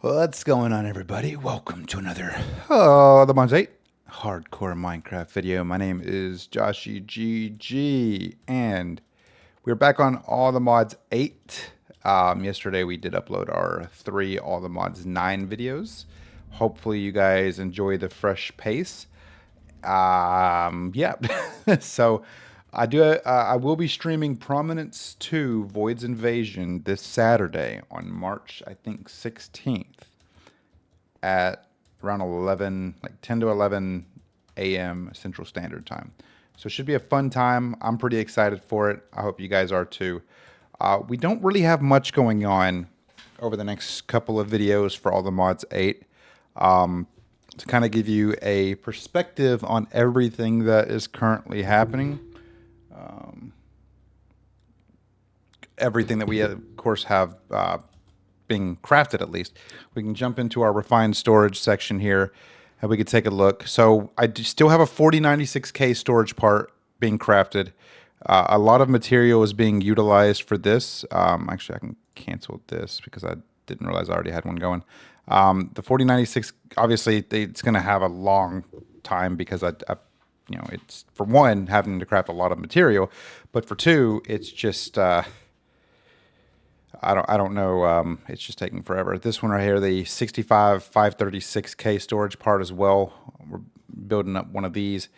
What's going on, everybody? Welcome to another the Mods 8 hardcore Minecraft video. My name is JawshyGG, and we're back on All the Mods 8. Yesterday we did upload our 3 All the Mods 9 videos. Hopefully you guys enjoy the fresh pace. Yeah. So I will be streaming Prominence 2 Void's Invasion this Saturday on March, I think, 16th at around 11, like 10 to 11 a.m. Central Standard Time. So it should be a fun time. I'm pretty excited for it. I hope you guys are too. We don't really have much going on over the next couple of videos for All the Mods 8. To kind of give you a perspective on everything that is currently happening. Everything that we, of course, have being crafted, at least. We can jump into our refined storage section here, and we can take a look. So I still have a 4096K storage part being crafted. A lot of material is being utilized for this. Actually, I can cancel this because I didn't realize I already had one going. The 4096, obviously, it's going to have a long time because it's, for one, having to craft a lot of material, but for two, it's just I don't know. It's just taking forever. This one right here, the 536K storage part as well. We're building up one of these.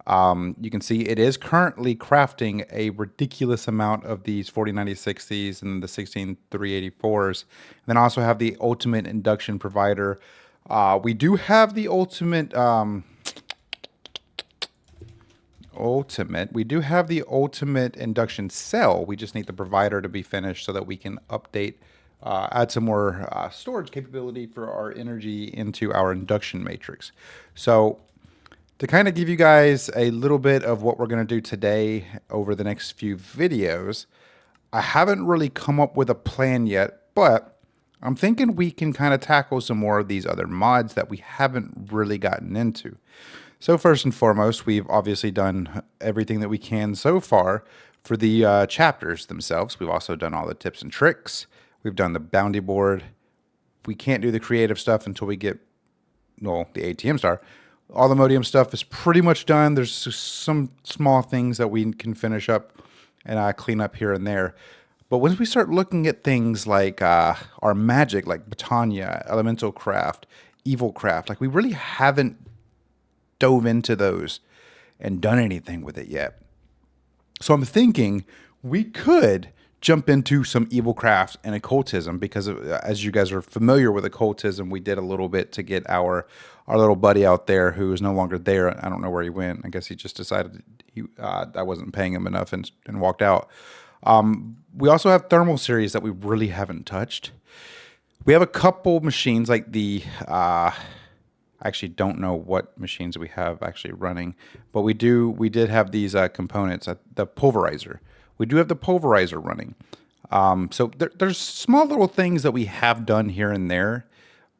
You can see it is currently crafting a ridiculous amount of these 4096s and the 16384s. And then also have the ultimate induction provider. We do have the ultimate we do have the ultimate induction cell. We just need the provider to be finished so that we can update, add some more storage capability for our energy into our induction matrix. So to kind of give you guys a little bit of what we're going to do today over the next few videos, I haven't really come up with a plan yet, but I'm thinking we can kind of tackle some more of these other mods that we haven't really gotten into. So first and foremost, we've obviously done everything that we can so far for the chapters themselves. We've also done all the tips and tricks. We've done the bounty board. We can't do the creative stuff until we get, well, the ATM star. All the Modium stuff is pretty much done. There's some small things that we can finish up and clean up here and there. But once we start looking at things like our magic, like Botania, Elemental Craft, Evil Craft, like we really haven't dove into those and done anything with it yet. So I'm thinking we could jump into some evil craft and occultism because as you guys are familiar with occultism, we did a little bit to get our little buddy out there who is no longer there. I don't know where he went. I guess he just decided I wasn't paying him enough and walked out. We also have thermal series that we really haven't touched. We have a couple machines like the I actually don't know what machines we have actually running, but we did have these components, the pulverizer. We do have the pulverizer running. So there's small little things that we have done here and there,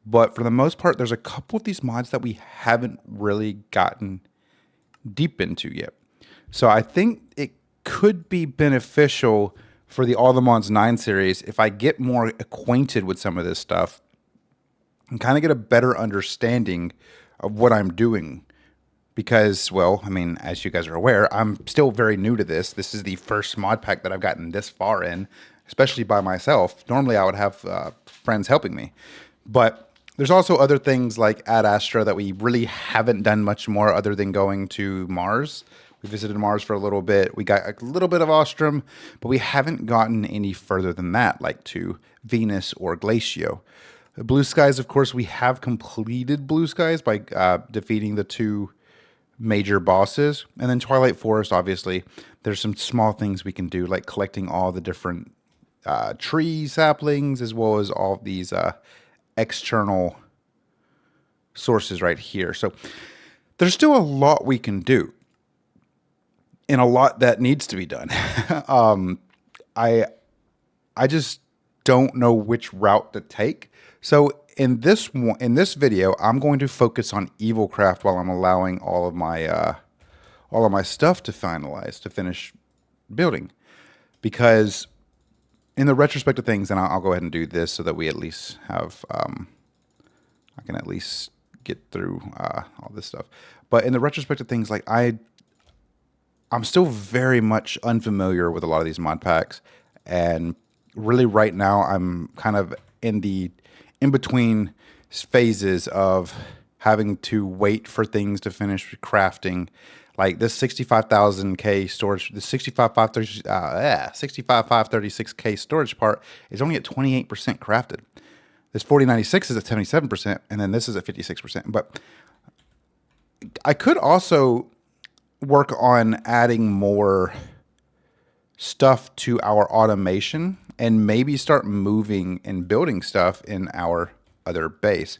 but for the most part, there's a couple of these mods that we haven't really gotten deep into yet. So I think it could be beneficial for the All the Mods 9 series if I get more acquainted with some of this stuff and kind of get a better understanding of what I'm doing. Because, well, I mean, as you guys are aware, I'm still very new to this. This is the first mod pack that I've gotten this far in, especially by myself. Normally, I would have friends helping me. But there's also other things like Ad Astra that we really haven't done much more other than going to Mars. We visited Mars for a little bit. We got a little bit of Ostrom, but we haven't gotten any further than that, like to Venus or Glacio. Blue Skies, of course, we have completed Blue Skies by defeating the 2 major bosses. And then Twilight Forest, obviously, there's some small things we can do, like collecting all the different tree saplings, as well as all of these external sources right here. So there's still a lot we can do, and a lot that needs to be done. I just don't know which route to take. So in this video, I'm going to focus on Evil Craft while I'm allowing all of my stuff to finish building. Because in the retrospect of things, and I'll go ahead and do this so that we at least have I can at least get through all this stuff. But in the retrospect of things, like I'm still very much unfamiliar with a lot of these mod packs, and really right now I'm kind of in the in between phases of having to wait for things to finish crafting. Like this 65,000K storage, the 65,536K storage part is only at 28% crafted. This 4096 is at 77%, and then this is at 56%. But I could also work on adding more stuff to our automation and maybe start moving and building stuff in our other base.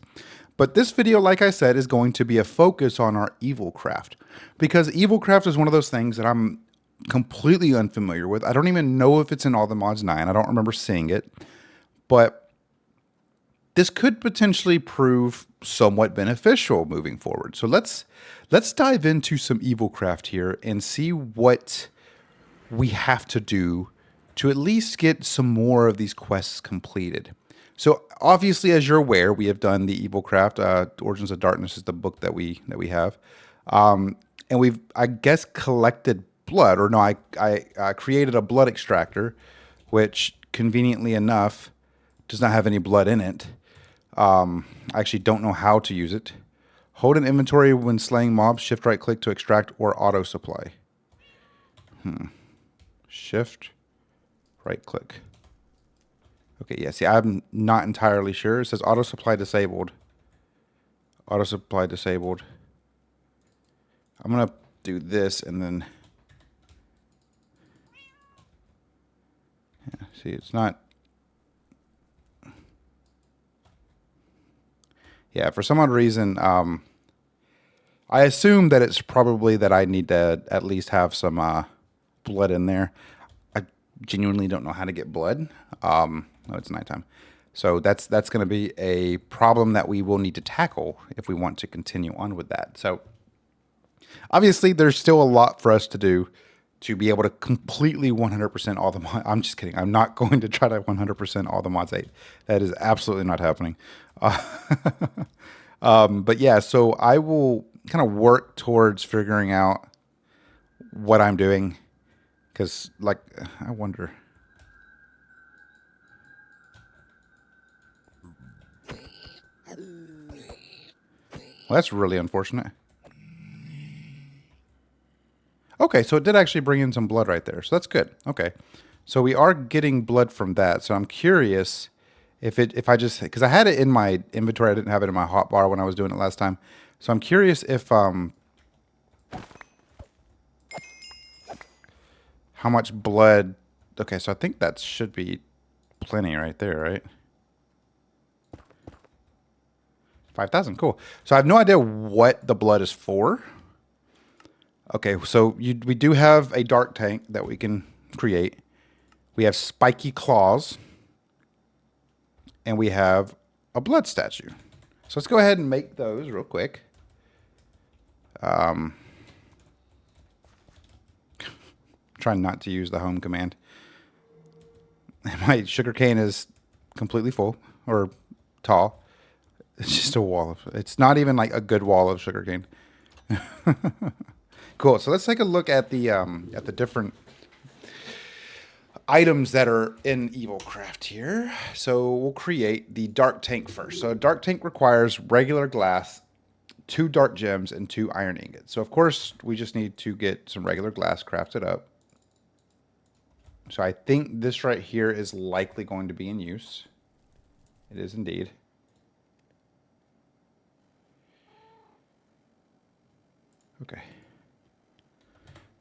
But this video, like I said, is going to be a focus on our evil craft, because evil craft is one of those things that I'm completely unfamiliar with. I don't even know if it's in all the mods 9. I don't remember seeing it, but this could potentially prove somewhat beneficial moving forward. So let's dive into some evil craft here and see what we have to do to at least get some more of these quests completed. So obviously, as you're aware, we have done the evil craft. Origins of Darkness is the book that we have, and we've, I guess, collected blood, or no, I created a blood extractor, which conveniently enough does not have any blood in it. I actually don't know how to use it. Hold an inventory when slaying mobs. Shift right click to extract or auto supply. Shift right click. Okay, yeah, see, I'm not entirely sure. It says auto supply disabled. Auto supply disabled. I'm going to do this and then... Yeah, see, it's not... Yeah, for some odd reason, I assume that it's probably that I need to at least have some blood in there. I genuinely don't know how to get blood. Oh, it's nighttime. So that's going to be a problem that we will need to tackle if we want to continue on with that. So obviously there's still a lot for us to do to be able to completely 100% all the mods. I'm just kidding. I'm not going to try to 100% all the mods 8. That is absolutely not happening. But yeah, so I will kind of work towards figuring out what I'm doing, because, like, I wonder... Well, that's really unfortunate. Okay, so it did actually bring in some blood right there. So that's good. Okay. So we are getting blood from that. So I'm curious if I just... Because I had it in my inventory. I didn't have it in my hotbar when I was doing it last time. So I'm curious if... how much blood... Okay, so I think that should be plenty right there, right? 5,000, cool. So I have no idea what the blood is for. Okay, so we do have a dark tank that we can create. We have spiky claws. And we have a blood statue. So let's go ahead and make those real quick. Trying not to use the home command. My sugarcane is completely full, or tall. It's just a wall of... It's not even like a good wall of sugarcane. Cool. So let's take a look at the different items that are in Evil Craft here. So we'll create the dark tank first. So a dark tank requires regular glass, 2 dark gems, and 2 iron ingots. So of course we just need to get some regular glass crafted up. So I think this right here is likely going to be in use. It is indeed. Okay.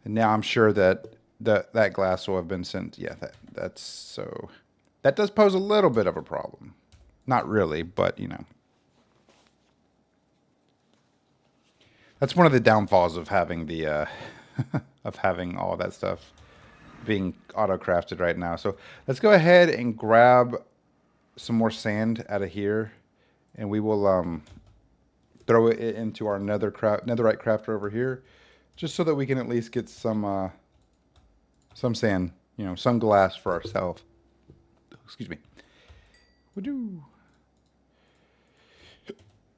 And now I'm sure that that glass will have been sent. Yeah, that's so... That does pose a little bit of a problem. Not really, but, you know. That's one of the downfalls of having the... of having all that stuff being auto-crafted right now. So let's go ahead and grab some more sand out of here. And we will... throw it into our netherite crafter over here, just so that we can at least get some sand, you know, some glass for ourselves. Excuse me. Woo-doo.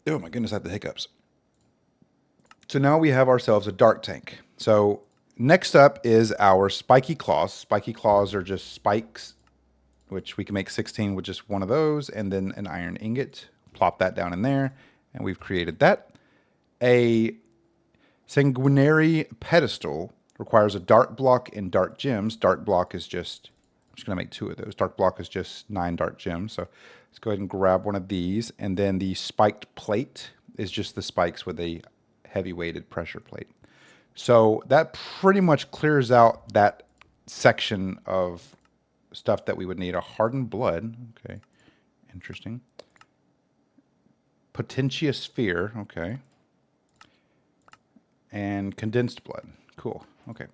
Oh my goodness, I had the hiccups. So now we have ourselves a dark tank. So next up is our spiky claws. Spiky claws are just spikes, which we can make 16 with just one of those, and then an iron ingot. Plop that down in there, and we've created that. A sanguinary pedestal requires a dark block and dark gems. Dark block is just, I'm just going to make 2 of those. Dark block is just 9 dark gems. So let's go ahead and grab one of these. And then the spiked plate is just the spikes with a heavy weighted pressure plate. So that pretty much clears out that section of stuff that we would need. A hardened blood. Okay. Interesting. Potentia sphere. Okay. And condensed blood. Cool. Okay.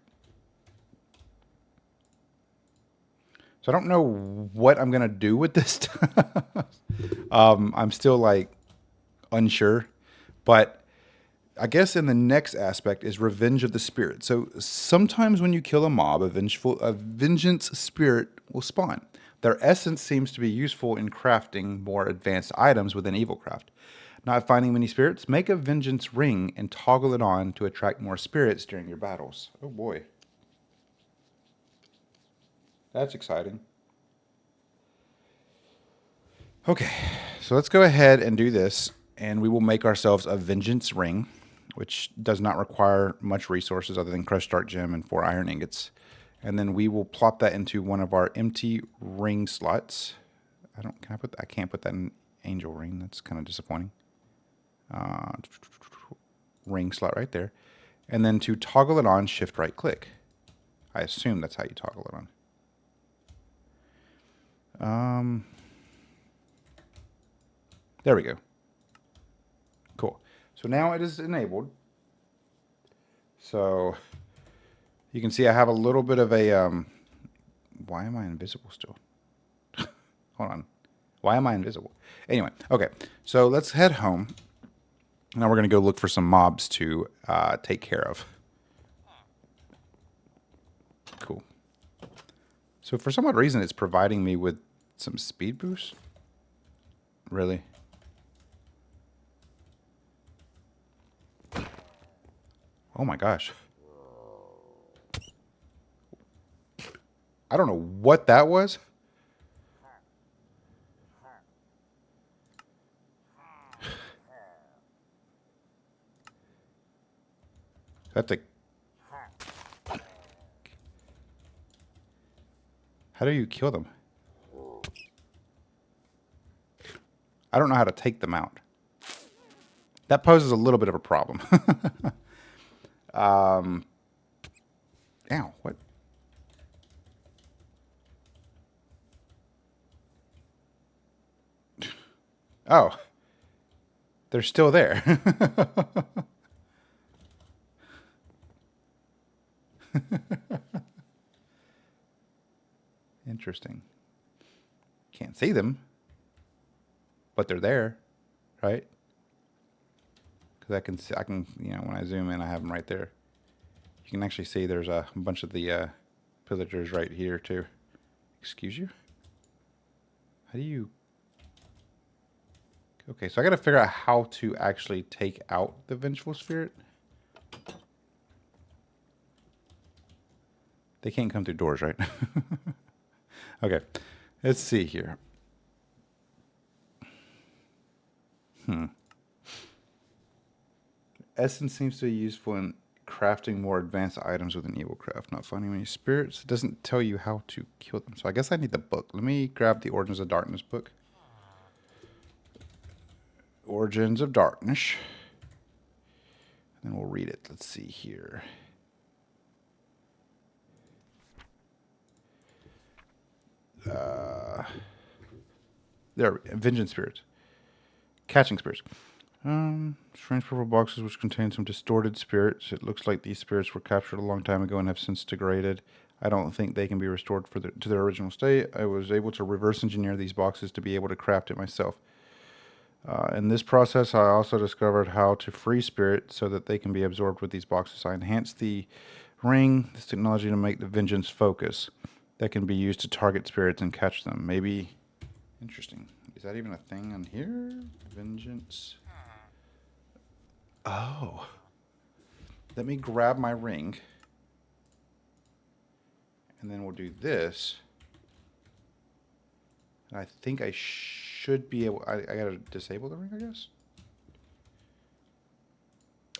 So I don't know what I'm going to do with this stuff. I'm still like unsure. But I guess in the next aspect is Revenge of the Spirit. So sometimes when you kill a mob, a vengeance spirit will spawn. Their essence seems to be useful in crafting more advanced items within Evilcraft. Not finding many spirits? Make a vengeance ring and toggle it on to attract more spirits during your battles. Oh boy. That's exciting. Okay, so let's go ahead and do this, and we will make ourselves a vengeance ring, which does not require much resources other than crushed dark gem and 4 iron ingots. And then we will plop that into one of our empty ring slots. I can't put that in angel ring. That's kind of disappointing. Ring slot right there. And then to toggle it on, shift right click. I assume that's how you toggle it on. There we go. Cool. So now it is enabled. So you can see I have a little bit of a, why am I invisible still? Hold on. Why am I invisible? Anyway, okay. So let's head home. Now we're going to go look for some mobs to take care of. Cool. So for some odd reason, it's providing me with some speed boost. Really? Oh my gosh. I don't know what that was. That's a... How do you kill them? I don't know how to take them out. That poses a little bit of a problem. Ow, what? Oh. They're still there. Interesting. Can't see them, but they're there, right? Because I can see, you know, when I zoom in, I have them right there. You can actually see there's a bunch of the pillagers right here too. Excuse you? How do you... Okay, so I got to figure out how to actually take out the vengeful spirit. They can't come through doors, right? Okay, let's see here. Essence seems to be useful in crafting more advanced items with an evil craft. Not finding many spirits. It doesn't tell you how to kill them. So I guess I need the book. Let me grab the Origins of Darkness book. Origins of Darkness. And then we'll read it. Let's see here. There, vengeance spirits. Catching spirits. Strange purple boxes which contain some distorted spirits. It looks like these spirits were captured a long time ago and have since degraded. I don't think they can be restored to their original state. I was able to reverse engineer these boxes to be able to craft it myself. In this process, I also discovered how to free spirits so that they can be absorbed with these boxes. I enhanced the ring, this technology, to make the vengeance focus that can be used to target spirits and catch them. Maybe... Interesting. Is that even a thing on here? Vengeance. Oh. Let me grab my ring. And then we'll do this. And I think I should be able... I gotta disable the ring, I guess?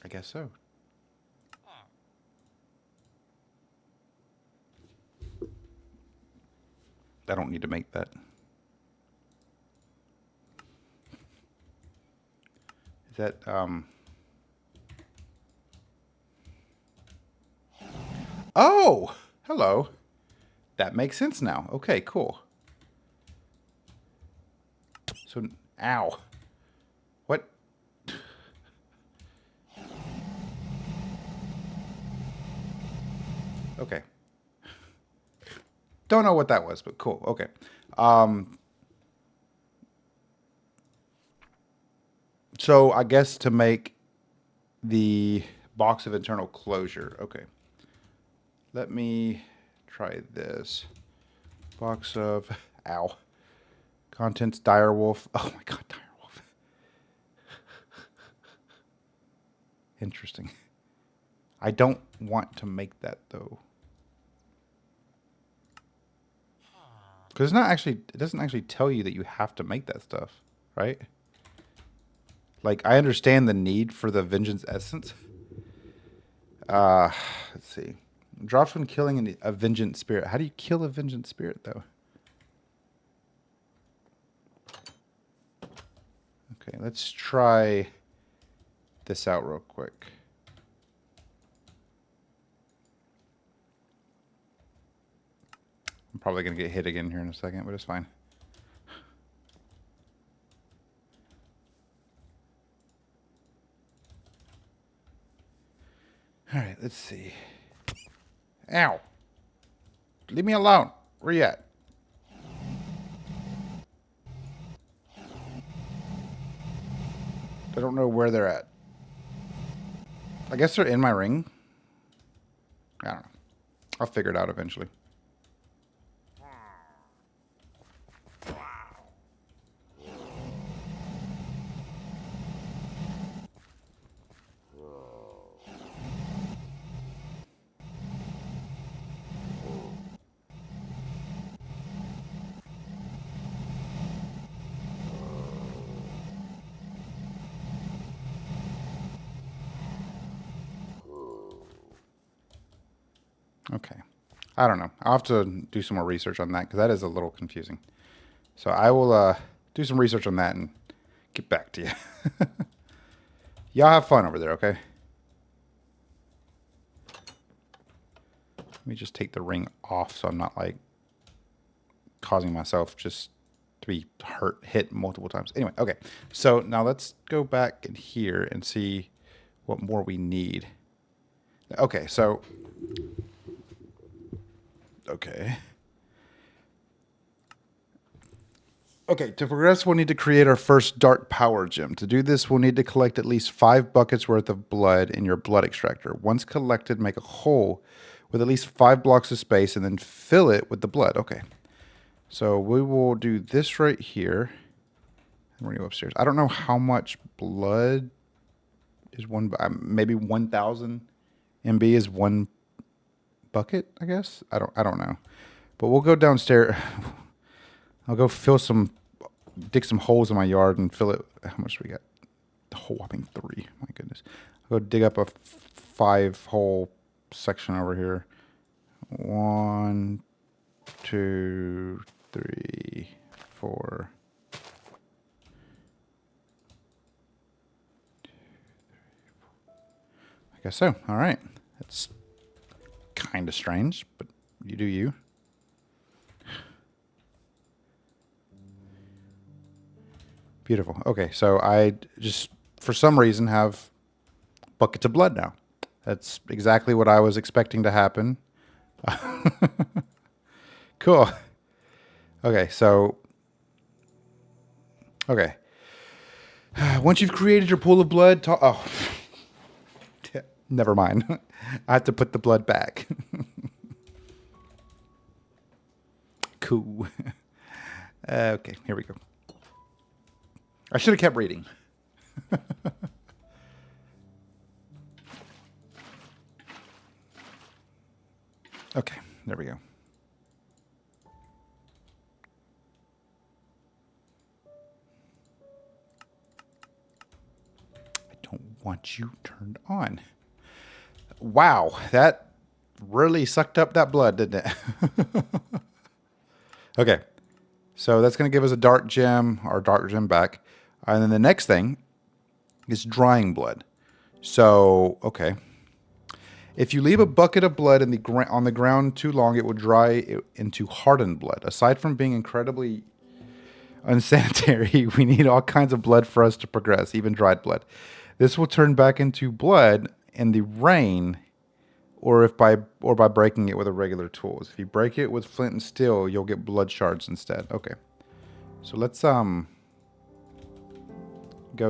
I guess so. I don't need to make that. Is that, Oh! Hello. That makes sense now. Okay, cool. So, ow. What? Okay. Don't know what that was, but cool. Okay. So I guess to make the box of internal closure. Okay. Let me try this. Box of, ow. Contents, direwolf. Oh my god, direwolf. Interesting. I don't want to make that though. Because it doesn't actually tell you that you have to make that stuff, right? Like, I understand the need for the vengeance essence. Let's see. Drops when killing a vengeance spirit. How do you kill a vengeance spirit, though? Okay, let's try this out real quick. I'm probably going to get hit again here in a second, but it's fine. All right, let's see. Ow. Leave me alone. Where you at? I don't know where they're at. I guess they're in my ring. I don't know. I'll figure it out eventually. Okay. I don't know. I'll have to do some more research on that because that is a little confusing. So I will do some research on that and get back to you. Y'all have fun over there, okay? Let me just take the ring off so I'm not like causing myself just to be hit multiple times. Anyway, okay. So now let's go back in here and see what more we need. Okay, so... Okay. Okay, to progress, we'll need to create our first dark power gem. To do this, we'll need to collect at least 5 buckets worth of blood in your blood extractor. Once collected, make a hole with at least 5 blocks of space and then fill it with the blood. Okay. So we will do this right here. I'm going to go upstairs. I don't know how much blood is one, maybe 1,000 MB is one bucket, I guess. I don't know. But we'll go downstairs. I'll go dig some holes in my yard and fill it. How much do we got? The whole whopping 3. My goodness. I'll go dig up a 5-hole section over here. 1, 2, 3, 4. I guess so. All right. That's kind of strange, but you do you. Beautiful. Okay, so I just, for some reason, have buckets of blood now. That's exactly what I was expecting to happen. Cool. Okay, so... Okay. Once you've created your pool of blood... Oh. Never mind. I have to put the blood back. Cool. Okay, here we go. I should have kept reading. Okay, there we go. I don't want you turned on. Wow, that really sucked up that blood, didn't it? Okay, so that's going to give us a dark gem, our dark gem back. And then the next thing is drying blood. So, okay. If you leave a bucket of blood in on the ground too long, it will dry it into hardened blood. Aside from being incredibly unsanitary, we need all kinds of blood for us to progress, even dried blood. This will turn back into blood in the rain or by breaking it with a regular tools. If you break it with flint and steel, you'll get blood shards instead. Okay. So let's go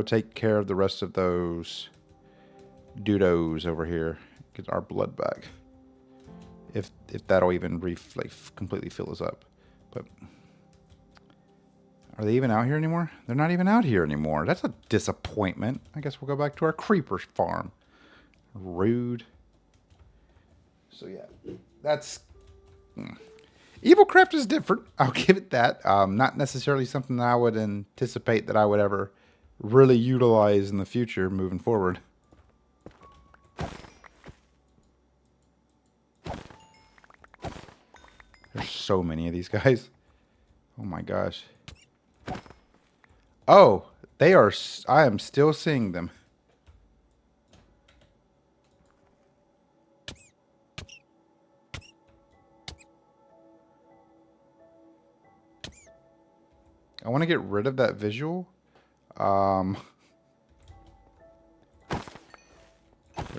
take care of the rest of those dodos over here. Get our blood back. If that'll even completely fill us up. But are they even out here anymore? They're not even out here anymore. That's a disappointment. I guess we'll go back to our creeper farm. Rude. So yeah, that's Evilcraft is different. I'll give it that. Not necessarily something that I would anticipate that I would ever really utilize in the future moving forward. There's so many of these guys. Oh my gosh. Oh, they are. I am still seeing them. I want to get rid of that visual. There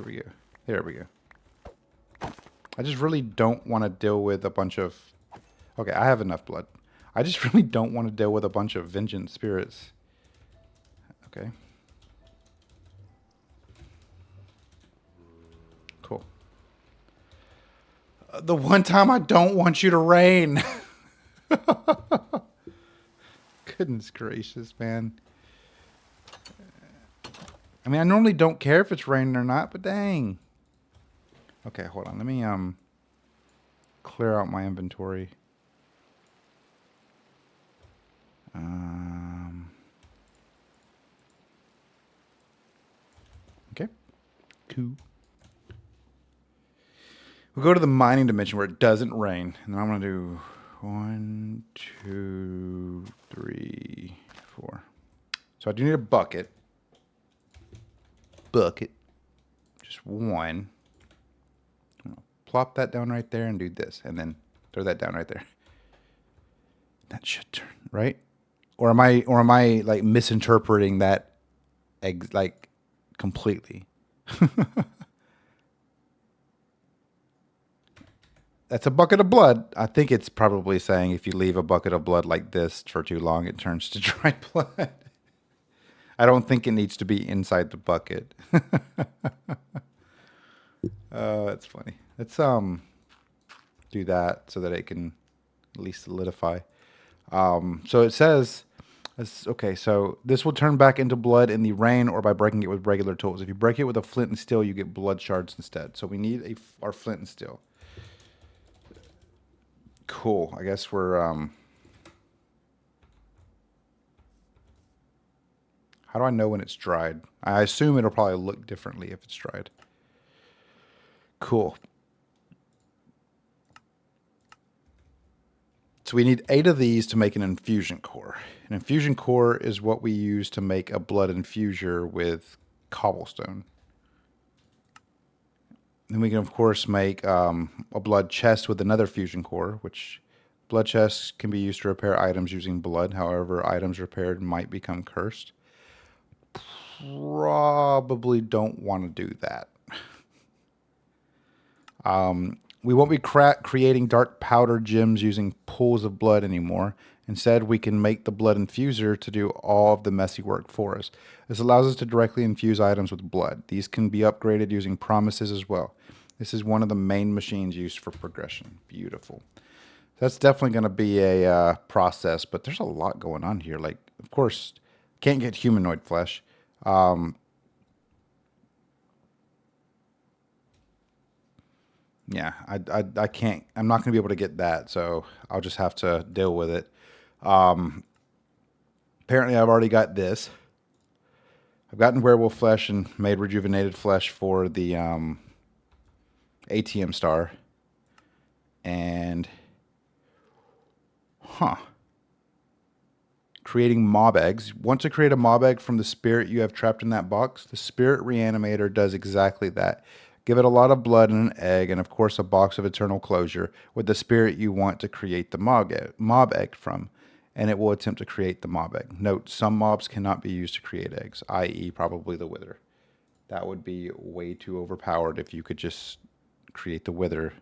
we go. There we go. I just really don't want to deal with a bunch of... Okay, I have enough blood. I just really don't want to deal with a bunch of vengeance spirits. Okay. Cool. The one time I don't want you to rain. Goodness gracious, man. I mean, I normally don't care if it's raining or not, but dang. Okay, hold on. Let me clear out my inventory. Okay. Cool. We'll go to the mining dimension where it doesn't rain. And then I'm going to do 1, 2, 3, 4. So I do need a bucket. Just one. Plop that down right there and do this. And then throw that down right there. That should turn, right? Or am I like misinterpreting that like completely? That's a bucket of blood. I think it's probably saying if you leave a bucket of blood like this for too long, it turns to dry blood. I don't think it needs to be inside the bucket. That's funny. Let's do that so that it can at least solidify. So it says, okay, so this will turn back into blood in the rain or by breaking it with regular tools. If you break it with a flint and steel, you get blood shards instead. So we need our flint and steel. Cool. I guess we're... How do I know when it's dried? I assume it'll probably look differently if it's dried. Cool. So we need 8 of these to make an infusion core. An infusion core is what we use to make a blood infuser with cobblestone. Then we can, of course, make a blood chest with another fusion core, which blood chests can be used to repair items using blood. However, items repaired might become cursed. Probably don't want to do that. We won't be creating dark powder gems using pools of blood anymore. Instead, we can make the blood infuser to do all of the messy work for us. This allows us to directly infuse items with blood. These can be upgraded using promises as well. This is one of the main machines used for progression. Beautiful. That's definitely going to be a process, but there's a lot going on here. Like, of course, can't get humanoid flesh. Yeah, I can't. I'm not going to be able to get that, so I'll just have to deal with it. Apparently, I've already got this. I've gotten werewolf flesh and made rejuvenated flesh for the ATM star. And, huh. Creating mob eggs. Want to create a mob egg from the spirit you have trapped in that box? The spirit reanimator does exactly that. Give it a lot of blood and an egg, and of course a box of eternal closure with the spirit you want to create the mob egg from, and it will attempt to create the mob egg. Note, some mobs cannot be used to create eggs, i.e. probably the wither. That would be way too overpowered if you could just create the wither.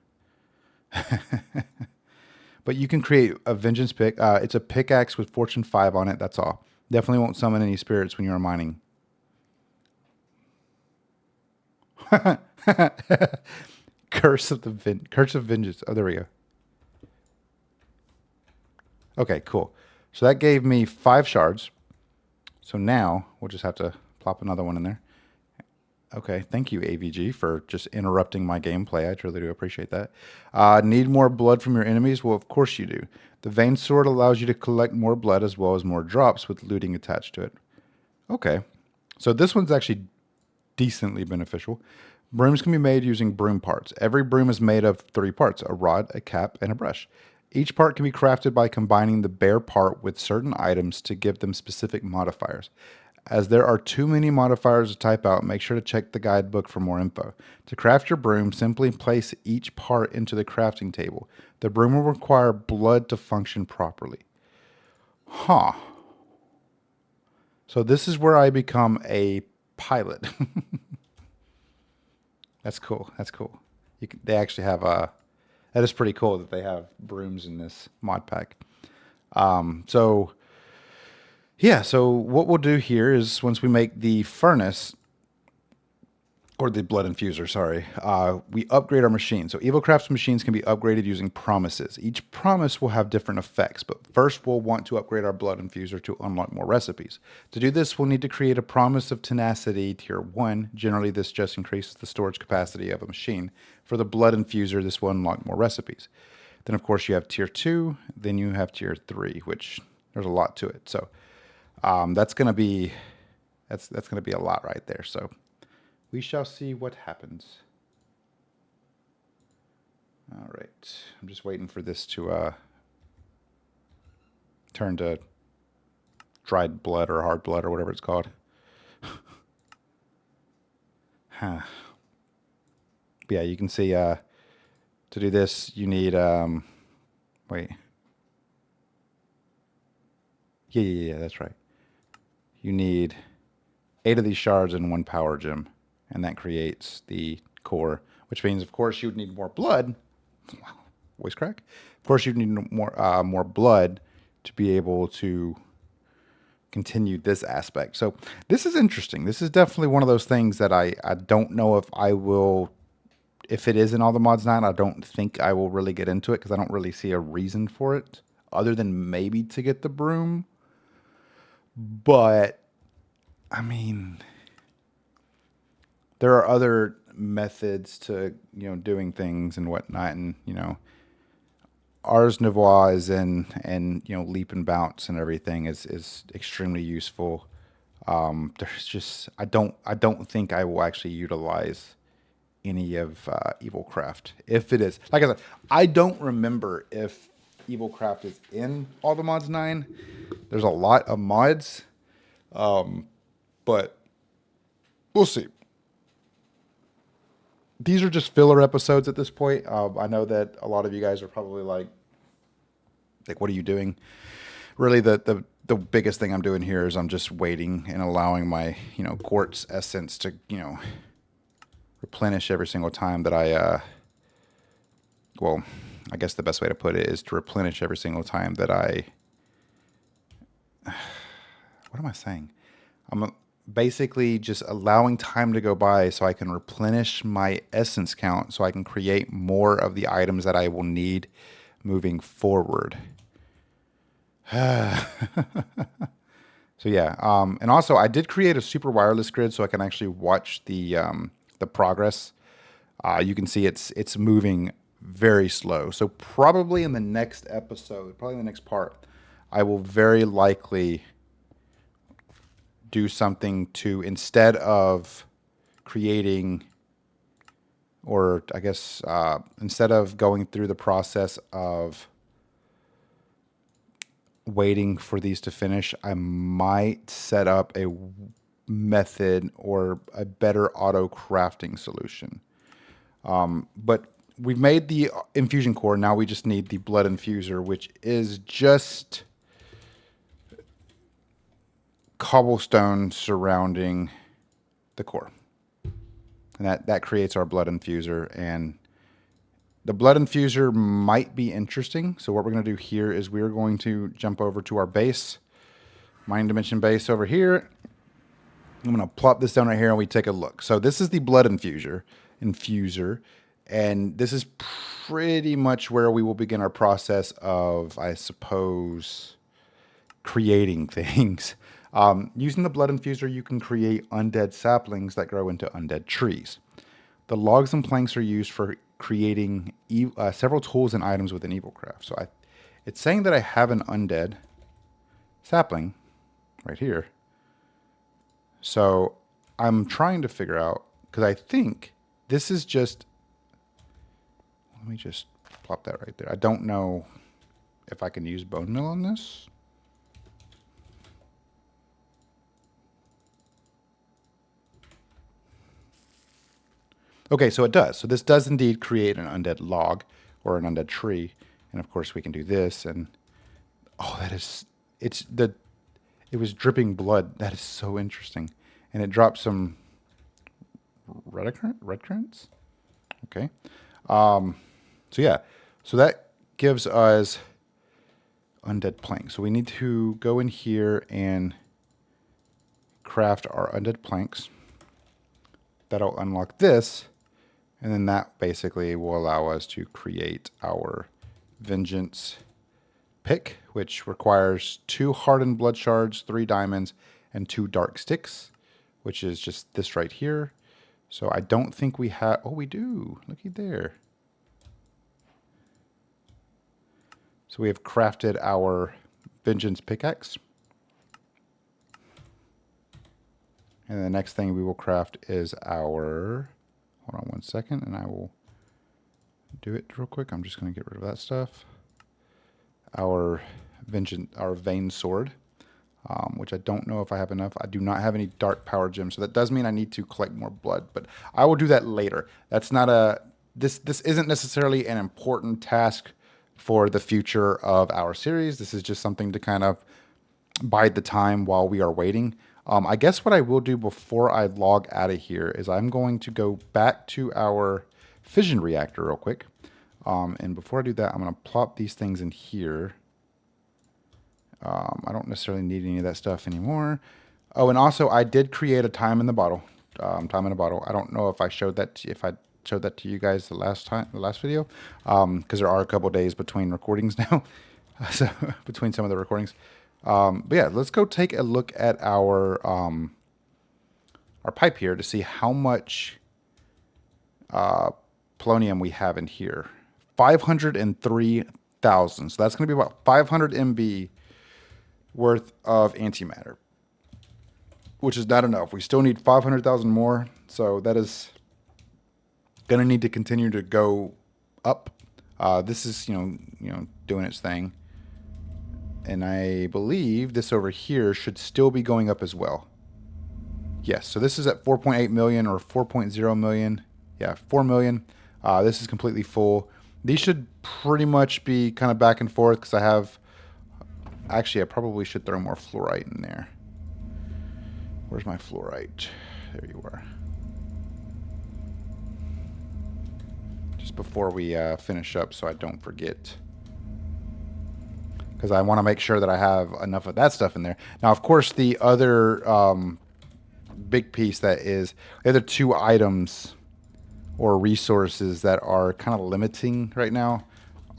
But you can create a vengeance pick. It's a pickaxe with fortune 5 on it. That's all. Definitely won't summon any spirits when you're mining. Curse of vengeance. Oh, there we go. Okay, cool. So that gave me 5 shards. So now we'll just have to plop another one in there. Okay, thank you, AVG, for just interrupting my gameplay. I truly do appreciate that. Need more blood from your enemies? Well, of course you do. The Vein Sword allows you to collect more blood as well as more drops with looting attached to it. Okay, so this one's actually decently beneficial. Brooms can be made using broom parts. Every broom is made of 3 parts, a rod, a cap, and a brush. Each part can be crafted by combining the bare part with certain items to give them specific modifiers. As there are too many modifiers to type out, make sure to check the guidebook for more info. To craft your broom, simply place each part into the crafting table. The broom will require blood to function properly. Huh. So this is where I become a pilot. That's cool. That's cool. They actually have that is pretty cool that they have brooms in this mod pack. So yeah, so what we'll do here is once we make the furnace, or the blood infuser, sorry, we upgrade our machine. So EvilCraft's machines can be upgraded using promises. Each promise will have different effects, but first we'll want to upgrade our blood infuser to unlock more recipes. To do this, we'll need to create a promise of tenacity tier 1. Generally, this just increases the storage capacity of a machine. For the blood infuser, this will unlock more recipes. Then, of course, you have tier 2, then you have tier 3, which there's a lot to it. So that's going to be a lot right there. So we shall see what happens. All right. I'm just waiting for this to turn to dried blood or hard blood or whatever it's called. Huh. But yeah, you can see to do this, you need... wait. Yeah, that's right. You need 8 of these shards and 1 power gem. And that creates the core, which means, of course, you would need more blood. Voice crack. Of course, you'd need more blood to be able to continue this aspect. So this is interesting. This is definitely one of those things that I don't know if I will, if it is in all the mods 9, I don't think I will really get into it because I don't really see a reason for it other than maybe to get the broom. But, I mean... there are other methods to, doing things and whatnot. And, Ars Nouveau is and leap and bounce and everything is extremely useful. There's just, I don't think I will actually utilize any of EvilCraft. If it is, like I said, I don't remember if EvilCraft is in all the mods 9. There's a lot of mods, but we'll see. These are just filler episodes at this point. I know that a lot of you guys are probably like, what are you doing? Really, the biggest thing I'm doing here is I'm just waiting and allowing my, quartz essence to, replenish every single time that I, well, I guess the best way to put it is to replenish every single time that I, what am I saying? I'm basically just allowing time to go by so I can replenish my essence count so I can create more of the items that I will need moving forward. So yeah, and also I did create a super wireless grid so I can actually watch the progress. You can see it's moving very slow. So probably in the next episode, probably in the next part, I will very likely do something to, instead of creating, or I guess instead of going through the process of waiting for these to finish, I might set up a method or a better auto crafting solution. But we've made the infusion core. Now we just need the blood infuser, which is just cobblestone surrounding the core. And that creates our blood infuser. And the blood infuser might be interesting. So what we're going to do here is we're going to jump over to our base, Mind Dimension base over here. I'm going to plop this down right here and we take a look. So this is the blood infuser, and this is pretty much where we will begin our process of, I suppose, creating things. Using the blood infuser, you can create undead saplings that grow into undead trees. The logs and planks are used for creating several tools and items within EvilCraft. So it's saying that I have an undead sapling right here. So I'm trying to figure out, because I think this is just, let me just plop that right there. I don't know if I can use bone meal on this. Okay, so it does. So this does indeed create an undead log or an undead tree. And of course we can do this, and oh, it was dripping blood. That is so interesting. And it dropped some red currants. Okay. So yeah, so that gives us undead planks. So we need to go in here and craft our undead planks. That'll unlock this. And then that basically will allow us to create our vengeance pick, which requires 2 hardened blood shards, 3 diamonds, and 2 dark sticks, which is just this right here. So I don't think we have... Oh, we do. Looky there. So we have crafted our vengeance pickaxe. And the next thing we will craft is our... Hold on one second, and I will do it real quick. I'm just going to get rid of that stuff. Our vein sword, which I don't know if I have enough. I do not have any dark power gems, so that does mean I need to collect more blood, but I will do that later. That's not a... This isn't necessarily an important task for the future of our series. This is just something to kind of bide the time while we are waiting. I guess what I will do before I log out of here is I'm going to go back to our fission reactor real quick. And before I do that, I'm going to plop these things in here. I don't necessarily need any of that stuff anymore. Oh, and also I did create a time in the bottle. I don't know if I showed that to you guys the last video, because there are a couple days between recordings now. So between some of the recordings. But yeah, let's go take a look at our pipe here to see how much polonium we have in here. 503,000. So that's going to be about 500 MB worth of antimatter, which is not enough. We still need 500,000 more. So that is going to need to continue to go up. This is, doing its thing. And I believe this over here should still be going up as well. Yes, so this is at 4.8 million or 4.0 million. Yeah, 4 million. This is completely full. These should pretty much be kind of back and forth because I have... Actually, I probably should throw more fluorite in there. Where's my fluorite? There you are. Just before we finish up so I don't forget. Because I want to make sure that I have enough of that stuff in there. Now, of course, the other big piece that is the other 2 items or resources that are kind of limiting right now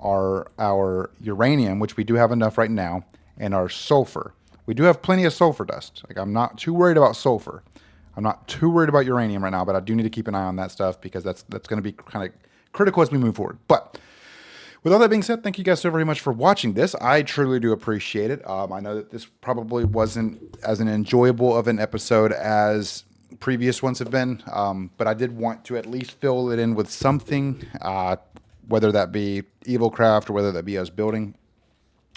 are our uranium, which we do have enough right now, and our sulfur. We do have plenty of sulfur dust. Like, I'm not too worried about sulfur. I'm not too worried about uranium right now, but I do need to keep an eye on that stuff because that's going to be kind of critical as we move forward. But with all that being said, thank you guys so very much for watching this. I truly do appreciate it. I know that this probably wasn't as an enjoyable of an episode as previous ones have been, but I did want to at least fill it in with something, whether that be EvilCraft or whether that be us building.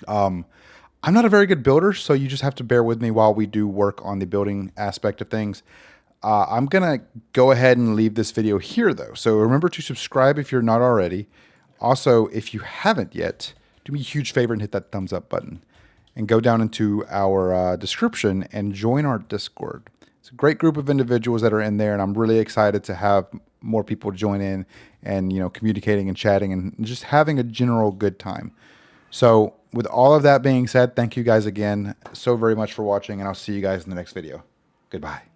I'm not a very good builder, so you just have to bear with me while we do work on the building aspect of things. I'm going to go ahead and leave this video here, though. So remember to subscribe if you're not already. Also, if you haven't yet, do me a huge favor and hit that thumbs up button. And go down into our description and join our Discord. It's a great group of individuals that are in there, and I'm really excited to have more people join in and, you know, communicating and chatting and just having a general good time. So with all of that being said, thank you guys again so very much for watching, and I'll see you guys in the next video. Goodbye.